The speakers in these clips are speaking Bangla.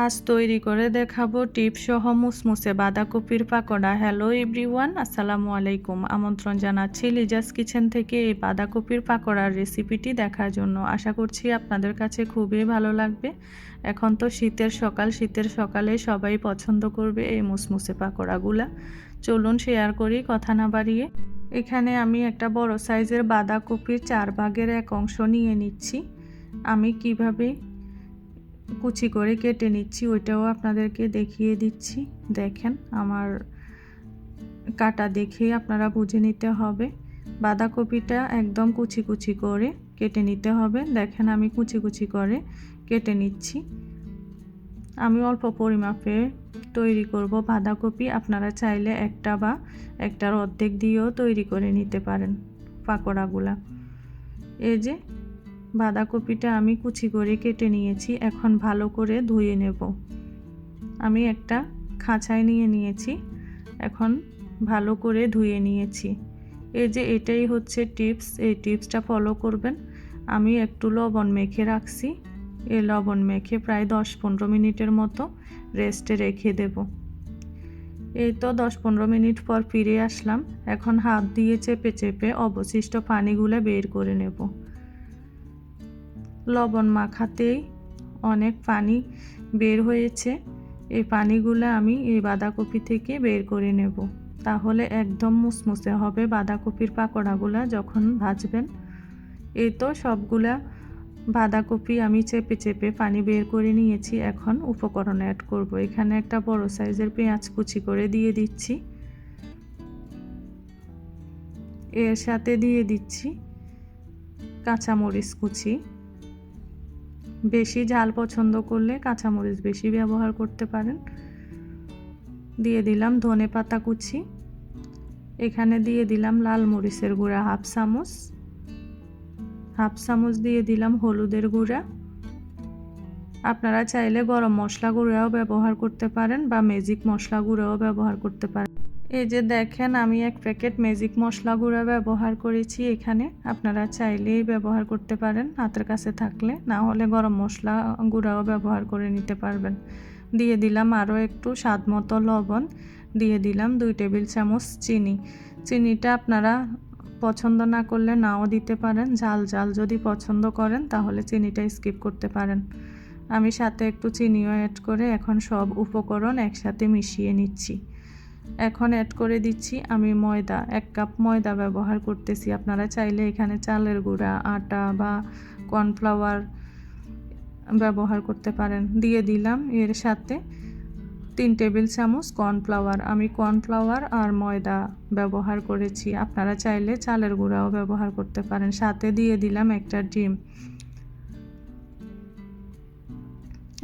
আজ তৈরি করে দেখাবো টিপস সহ মুসমুসে বাঁধাকপির পাকোড়া। হ্যালো এভরিওয়ান, আসসালামু আলাইকুম। আমন্ত্রণ জানাচ্ছি লিজাস কিচেন থেকে এই বাঁধাকপির পাকোড়ার রেসিপিটি দেখার জন্য। আশা করছি আপনাদের কাছে খুবই ভালো লাগবে। এখন তো শীতের সকালে সবাই পছন্দ করবে এই মুসমুসে পাকোড়াগুলা। চলুন শেয়ার করি কথা না বাড়িয়ে। এখানে আমি একটা বড় সাইজের বাঁধাকপির 4 ভাগের 1 অংশ নিয়ে নিচ্ছি। আমি কিভাবে কুচি করে কেটে নিচ্ছি ওইটাও আপনাদেরকে দেখিয়ে দিচ্ছি। দেখেন, আমার কাটা দেখে আপনারা বুঝে নিতে হবে। বাঁধাকপিটা একদম কুচি কুচি করে কেটে নিতে হবে। দেখেন, আমি কুচি কুচি করে কেটে নিচ্ছি। আমি অল্প পরিমাপে তৈরি করব বাঁধাকপি। আপনারা চাইলে একটা বা একটার অর্ধেক দিয়েও তৈরি করে নিতে পারেন পাকোড়াগুলা। এই যে বাঁধাকপিটা আমি কুচি করে কেটে নিয়েছি। এখন ভালো করে ধুয়ে নেব। আমি একটা খাঁচায় নিয়ে নিয়েছি, এখন ভালো করে ধুয়ে নিয়েছি। এই যে এটাই হচ্ছে টিপস, এই টিপসটা ফলো করবেন। আমি একটু লবণ মেখে রাখছি। এই লবণ মেখে প্রায় 10-15 মিনিটের মতো রেস্টে রেখে দেব। এই তো 10-15 মিনিট পর ফিরে আসলাম। এখন হাত দিয়ে চেপে চেপে অবশিষ্ট পানিগুলো বের করে নেব। লবণ মাখাতেই অনেক পানি বের হয়েছে। এই পানিগুলো আমি এই বাঁধাকপি থেকে বের করে নেব, তাহলে একদম মুসমুসে হবে বাঁধাকপির পাকোড়াগুলো যখন ভাজবেন। এই তো সবগুলা বাঁধাকপি আমি চেপে চেপে পানি বের করে নিয়েছি। এখন উপকরণ অ্যাড করব। এখানে একটা বড় সাইজের পেঁয়াজ কুচি করে দিয়ে দিচ্ছি। এর সাথে দিয়ে দিচ্ছি কাঁচামরিচ কুচি। বেশি ঝাল পছন্দ করলে কাঁচামরিচ বেশি ব্যবহার করতে পারেন। দিয়ে দিলাম ধনেপাতা কুচি। এখানে দিয়ে দিলাম লাল মরিচের গুঁড়া হাফ চামচ দিয়ে দিলাম হলুদের গুঁড়া। আপনারা চাইলে গরম মশলা গুঁড়াও ব্যবহার করতে পারেন বা ম্যাজিক মশলা গুঁড়াও ব্যবহার করতে পারেন। এই যে দেখেন, আমি 1 প্যাকেট ম্যাজিক মশলা গুঁড়া ব্যবহার করেছি এখানে। আপনারা চাইলেই ব্যবহার করতে পারেন হাতের কাছে থাকলে, না হলে গরম মশলা গুঁড়াও ব্যবহার করে নিতে পারবেন। দিয়ে দিলাম আরও একটু স্বাদ মতো লবণ। দিয়ে দিলাম 2 টেবিল চামচ চিনি। চিনিটা আপনারা পছন্দ না করলে নাও দিতে পারেন। ঝাল যদি পছন্দ করেন তাহলে চিনিটা স্কিপ করতে পারেন। আমি সাথে একটু চিনিও অ্যাড করে এখন সব উপকরণ একসাথে মিশিয়ে নিচ্ছি। এখন অ্যাড করে দিচ্ছি আমি ময়দা। 1 কাপ ময়দা ব্যবহার করতেছি। আপনারা চাইলে এখানে চালের গুঁড়া, আটা বা কর্নফ্লাওয়ার ব্যবহার করতে পারেন। দিয়ে দিলাম এর সাথে 3 টেবিল চামচ কর্নফ্লাওয়ার। আমি কর্নফ্লাওয়ার আর ময়দা ব্যবহার করেছি। আপনারা চাইলে চালের গুঁড়াও ব্যবহার করতে পারেন। সাথে দিয়ে দিলাম একটা ডিম।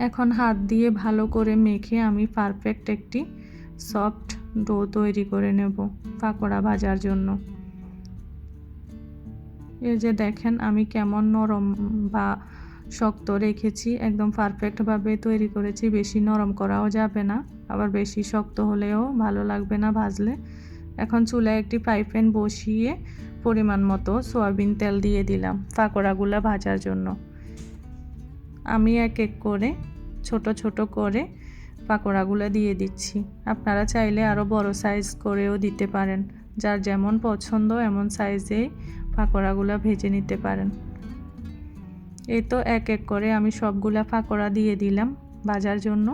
এখন হাত দিয়ে ভালো করে মেখে আমি পারফেক্ট একটি সফট ডো তৈরি করে নেব পাকোড়া ভাজার জন্য। এই যে দেখেন, আমি কেমন নরম বা শক্ত রেখেছি, একদম পারফেক্টভাবে তৈরি করেছি। বেশি নরম করাও যাবে না, আবার বেশি শক্ত হলেও ভালো লাগবে না ভাজলে। এখন চুলায় একটি ফ্রাই প্যান বসিয়ে পরিমাণ মতো সয়াবিন তেল দিয়ে দিলাম পাকোড়াগুলো ভাজার জন্য। আমি এক এক করে ছোট ছোট করে পাকোড়াগুলো দিয়ে দিচ্ছি। আপনারা চাইলে আরও বড় সাইজ করেও দিতে পারেন। যার যেমন পছন্দ এমন সাইজেই পাকোড়াগুলো ভেজে নিতে পারেন। এই তো এক এক করে আমি সবগুলা পাকোড়া দিয়ে দিলাম ভাজার জন্য।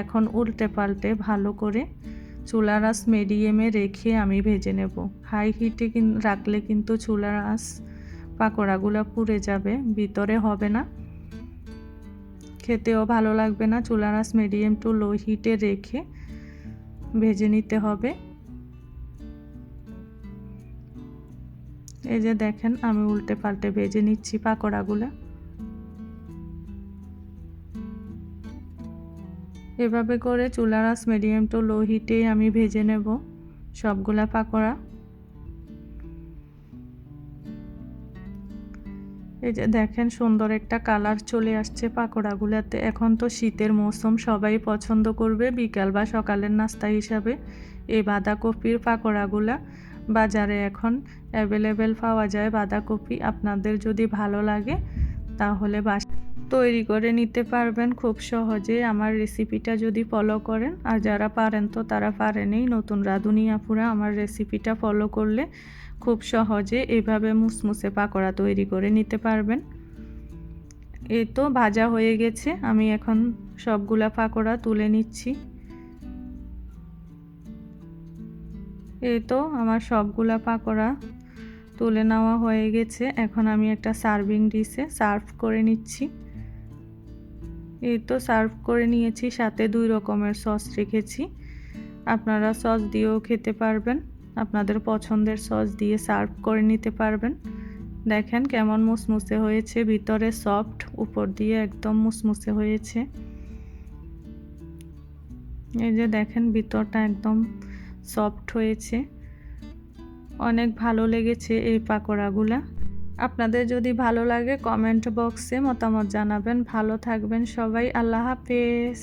এখন উল্টে পাল্টে ভালো করে চুলার আঁচ মিডিয়ামে রেখে আমি ভেজে নেব। হাই হিটে রাখলে কিন্তু চুলার আঁচ পাকোড়াগুলো পুড়ে যাবে, ভিতরে হবে না, খেতেও ভালো লাগবে না। চুলার আঁচ মিডিয়াম টু লো হিটে রেখে ভেজে নিতে হবে। এই যে দেখেন, আমি উল্টে পাল্টে ভেজে নিচ্ছি পাকোড়াগুলো। এভাবে করে চুলার আঁচ মিডিয়াম টু লো হিটে আমি ভেজে নেব সবগুলা পাকোড়া। এই যে দেখেন, সুন্দর একটা কালার চলে আসছে পাকোড়াগুলোতে। এখন তো শীতের মৌসুম, সবাই পছন্দ করবে বিকাল বা সকালের নাস্তা হিসাবে এই বাঁধাকপির পাকোড়াগুলা। বাজারে এখন অ্যাভেলেবেল পাওয়া যায় বাঁধাকপি। আপনাদের যদি ভালো লাগে তাহলে তৈরি করে নিতে পারবেন খুব সহজে আমার রেসিপিটা যদি ফলো করেন। আর যারা পারেন তো তারা পারেনই, নতুন রাঁধুনি আপুরা আমার রেসিপিটা ফলো করলে খুব সহজে এভাবে মুসমুসে পাকোড়া তৈরি করে নিতে পারবেন। এই তো ভাজা হয়ে গেছে, আমি এখন সবগুলা পাকোড়া তুলে নিচ্ছি। এই তো আমার সবগুলা পাকোড়া তুলে নেওয়া হয়ে গেছে। এখন আমি একটা সার্ভিং ডিশে সার্ভ করে নিচ্ছি। এই তো সার্ভ করে নিয়েছি, সাথে 2 রকমের সস রেখেছি। আপনারা সস দিয়েও খেতে পারবেন, আপনাদের পছন্দের সস দিয়ে সার্ভ করে নিতে পারবেন। দেখেন কেমন মুসমুসে হয়েছে, ভিতরে সফট, উপর দিয়ে একদম মুসমুসে হয়েছে। এই যে দেখেন ভিতরটা একদম সফট হয়েছে, অনেক ভালো লেগেছে এই পাকোড়াগুলা। আপনাদের যদি ভালো লাগে কমেন্ট বক্সে মতামত জানাবেন। ভালো থাকবেন সবাই, আল্লাহ হাফেজ।